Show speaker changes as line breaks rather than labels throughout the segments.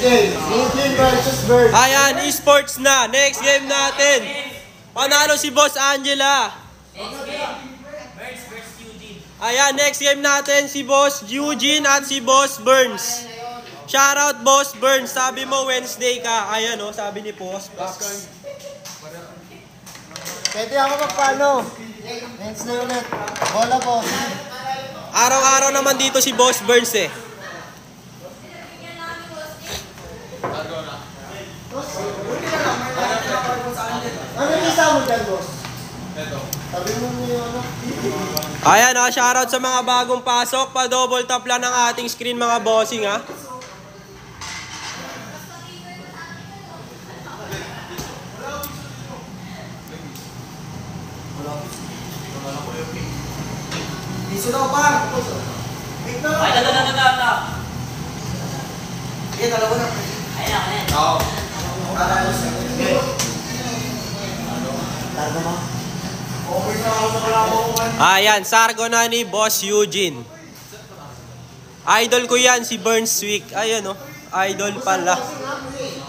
game. Eugene versus Burns.
Ayan, esports na. Next game natin. Panalo si Boss Angela. Ayan, next game natin si Boss Eugene at si Boss Burns. Shoutout Boss Burns. Sabi mo Wednesday ka. Ayan o, sabi ni Boss Box.
Pwede ako magpalo. Wednesday ulit. Bola po.
Araw-araw naman dito si Boss Burns eh.
Ano yung isa mo dyan, boss? Ito. Sabi mo yung ano?
Ayan ha, shoutout sa mga bagong pasok. Pa-double tap lang ng ating screen mga bossing ha.
Iso na ko pa. Wait na.
Ay, ito.
Sige, dalawa na.
Ayan.
Oo. Targa mo.
Ayan, sargo na ni Boss Eugene. Idol ko yan, si Burns Week. Ayan o, idol pala.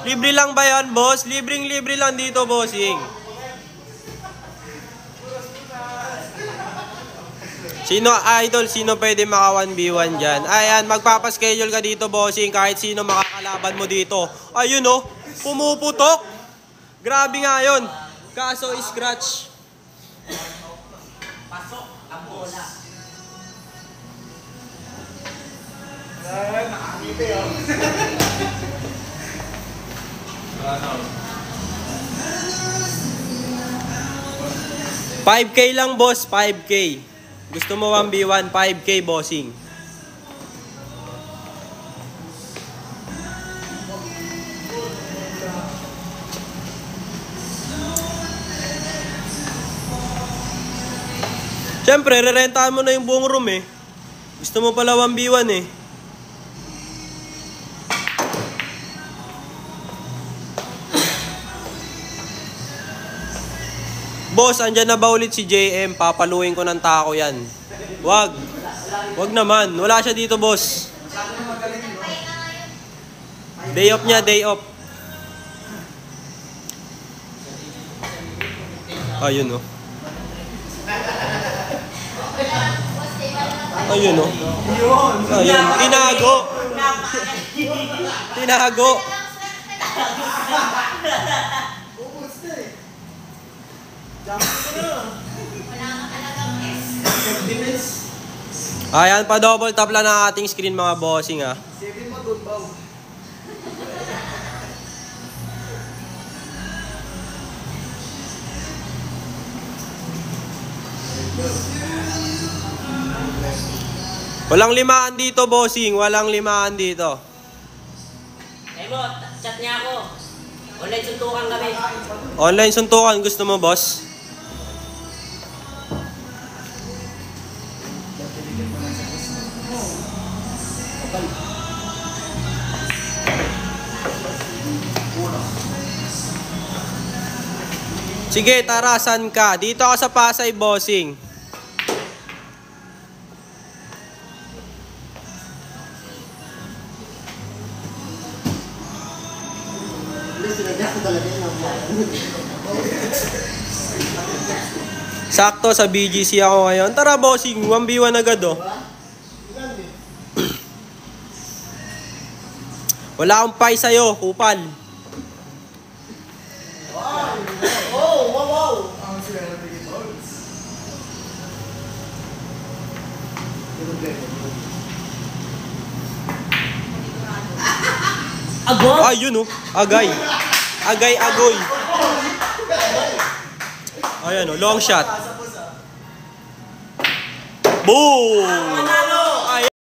Libre lang ba yan, boss? Libreng-libre lang dito, bossing. Sino idol? Sino pwede maka 1v1 dyan? Ayan, magpapaschedule ka dito, bossing. Kahit sino makakalaban mo dito. Ayun o, pumuputok. Grabe nga yun. Kaso scratch.
Pasok ang bola.
Nakakita yun.
5K lang, boss. 5K. Gusto mo 1v1, 5K, bossing. Siyempre, rerentahan mo na yung buong room eh. Gusto mo pala 1v1 eh. Boss, andyan na ba ulit si JM? Papaluin ko ng tako yan. Wag. Wag naman. Wala siya dito, boss. Day off niya, day off. Ayun, oh. Ayun, oh. Ayun. Tinago. Tinago. Ayan, pa-double tap lang ang ating screen mga bossing ha. Walang limaan dito, bossing. Walang limaan dito.
Eh mo, chat niya ako. Online suntukan kami.
Online suntukan. Gusto mo, boss? Sige, tara, saan ka? Dito ako sa Pasay, bossing. Sakto, sa BGC ako ngayon. Tara, bossing. 1v1 agad, oh. Wala akong pay sa'yo, kupal.
Agos?
Ah, yun, oh. Agay. Agay, agoy. Ayan, oh. Long shot. Boom!
Manalo!